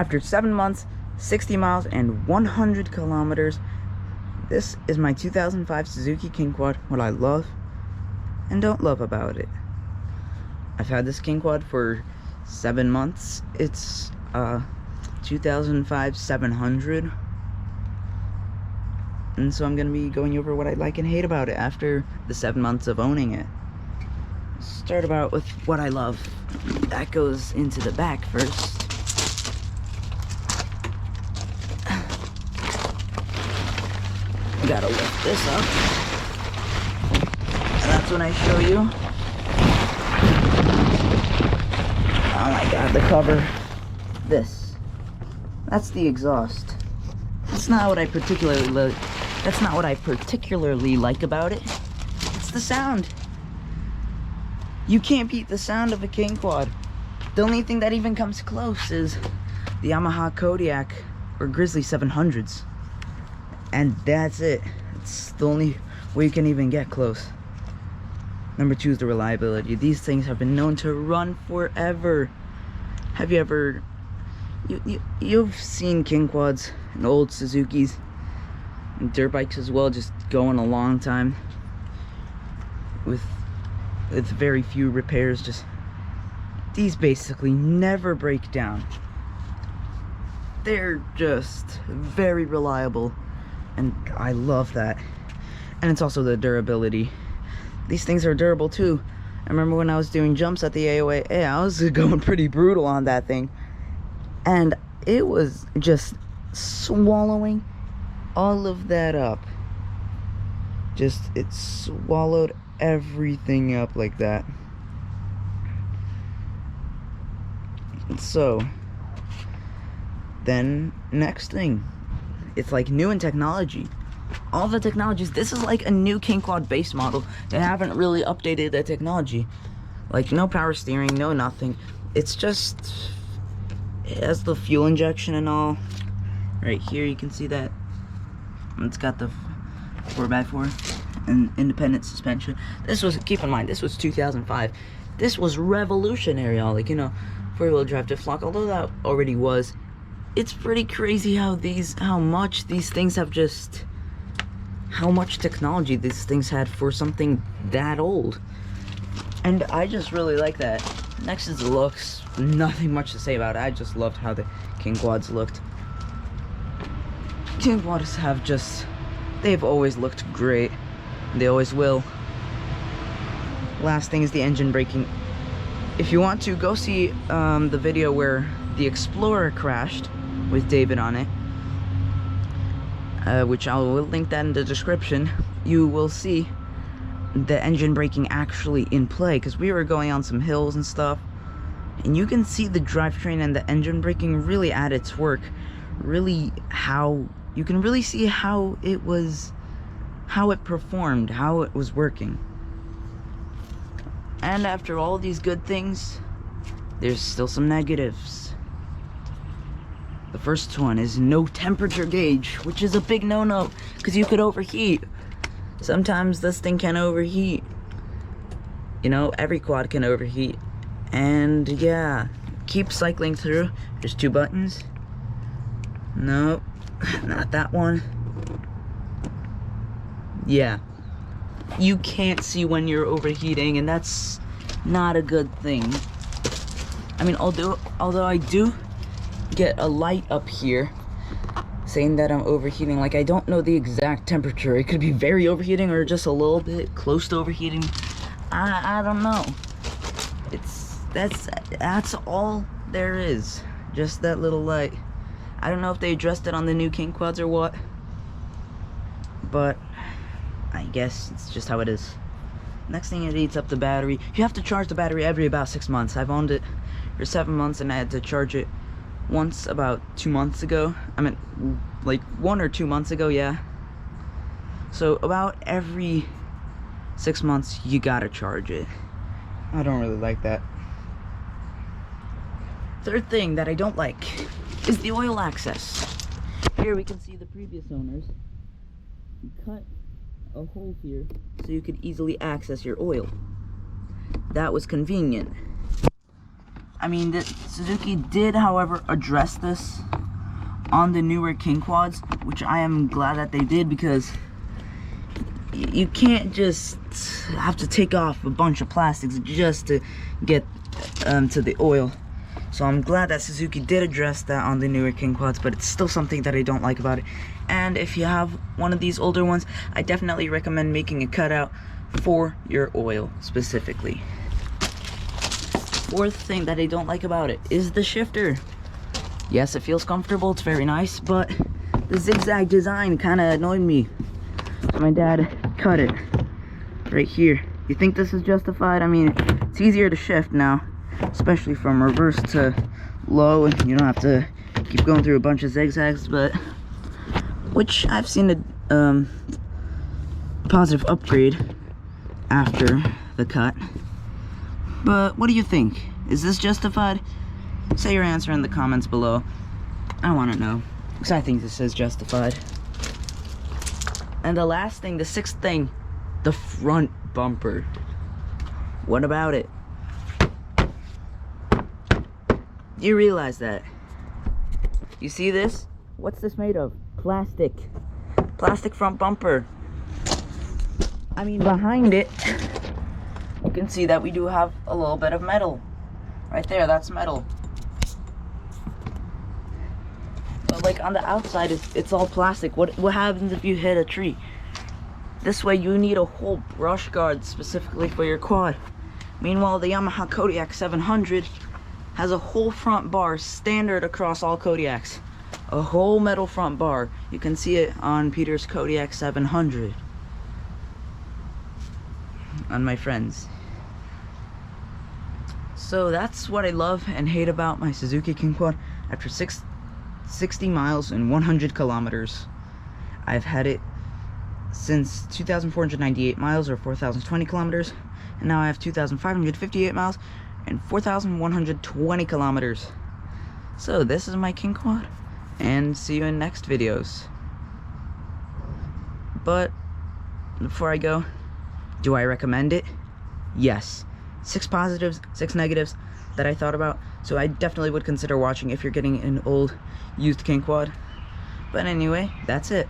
After 7 months, 60 miles, and 100 kilometers, this is my 2005 Suzuki KingQuad What I love and don't love about it. I've had this KingQuad for 7 months. It's 2005 700, and so I'm gonna be going over what I like and hate about it after the 7 months of owning it. Start about with what I love. That goes into the back first. Gotta lift this up, and that's when I show you. Oh my god, the cover. That's the exhaust. That's not what I particularly like about it. It's the sound. You can't beat the sound of a KingQuad. The only thing that even comes close is the Yamaha Kodiak or Grizzly 700s. And that's it. It's the only way you can even get close. Number 2 is the reliability. These things have been known to run forever. Have you ever... You've seen KingQuads and old Suzukis and dirt bikes as well, just going a long time with very few repairs. Just these basically never break down. They're just very reliable, and I love that. And it's also the durability. These things are durable too. I remember when I was doing jumps at the AOA, I was going pretty brutal on that thing, and it was just swallowing all of that up. Just, it swallowed everything up like that. So then next thing, it's like new in technology. All the technologies, this is like a new KingQuad base model. They haven't really updated the technology. Like no power steering, no nothing. It's just, it has the fuel injection and all. Right here you can see that. It's got the 4x4 and independent suspension. This was, keep in mind, this was 2005. This was revolutionary, like, you know, 4-wheel drive diff lock. Although that already was, it's pretty crazy how much these things have just, how much technology these things had for something that old. And I just really like that. Next is the looks. Nothing much to say about it. I just loved how the KingQuads looked. KingQuads have just, they've always looked great. They always will. Last thing is the engine braking. If you want to, go see the video where the Explorer crashed with David on it, which I will link that in the description. You will see the engine braking actually in play, because we were going on some hills and stuff, and you can see the drivetrain and the engine braking really at its work. Really, how you can really see how it was, how it performed, how it was working. And after all these good things, there's still some negatives. The first one is no temperature gauge, which is a big no-no, because you could overheat. Sometimes this thing can overheat. You know, every quad can overheat. And yeah, keep cycling through. There's 2 buttons. Nope, not that one. Yeah, you can't see when you're overheating, and that's not a good thing. I mean, although I do get a light up here saying that I'm overheating. Like, I don't know the exact temperature. It could be very overheating or just a little bit close to overheating. I don't know. That's all there is. Just that little light. I don't know if they addressed it on the new KingQuads or what, but I guess it's just how it is. Next thing, it eats up the battery. You have to charge the battery every about 6 months. I've owned it for 7 months, and I had to charge it once about 2 months ago. I mean, like 1 or 2 months ago, yeah. So about every 6 months, you gotta charge it. I don't really like that. Third thing that I don't like is the oil access. Here we can see the previous owners cut a hole here so you could easily access your oil. That was convenient. I mean, Suzuki did, however, address this on the newer KingQuads, which I am glad that they did, because you can't just have to take off a bunch of plastics just to get to the oil. So I'm glad that Suzuki did address that on the newer KingQuads, but it's still something that I don't like about it. And if you have one of these older ones, I definitely recommend making a cutout for your oil specifically. Fourth thing that I don't like about it is the shifter. Yes, it feels comfortable, it's very nice, but the zigzag design kind of annoyed me. So my dad cut it right here. You think this is justified? I mean, it's easier to shift now, especially from reverse to low, and you don't have to keep going through a bunch of zigzags, but which I've seen a positive upgrade after the cut. But what do you think? Is this justified? Say your answer in the comments below. I want to know, because I think this is justified. And the last thing, the sixth thing, the front bumper. What about it? You realize that? You see this? What's this made of? Plastic. Plastic front bumper. I mean, behind it, you can see that we do have a little bit of metal. Right there, that's metal. But like on the outside, it's all plastic. What happens if you hit a tree? This way you need a whole brush guard specifically for your quad. Meanwhile, the Yamaha Kodiak 700 has a whole front bar standard across all Kodiaks. A whole metal front bar. You can see it on Peter's Kodiak 700. On my friends. So that's what I love and hate about my Suzuki KingQuad. After 60 miles and 100 kilometers, I've had it since 2,498 miles or 4,020 kilometers, and now I have 2,558 miles and 4,120 kilometers. So this is my KingQuad, and see you in next videos. But before I go, do I recommend it? Yes. 6 positives, 6 negatives that I thought about. So I definitely would consider watching if you're getting an old used KingQuad. But anyway, that's it.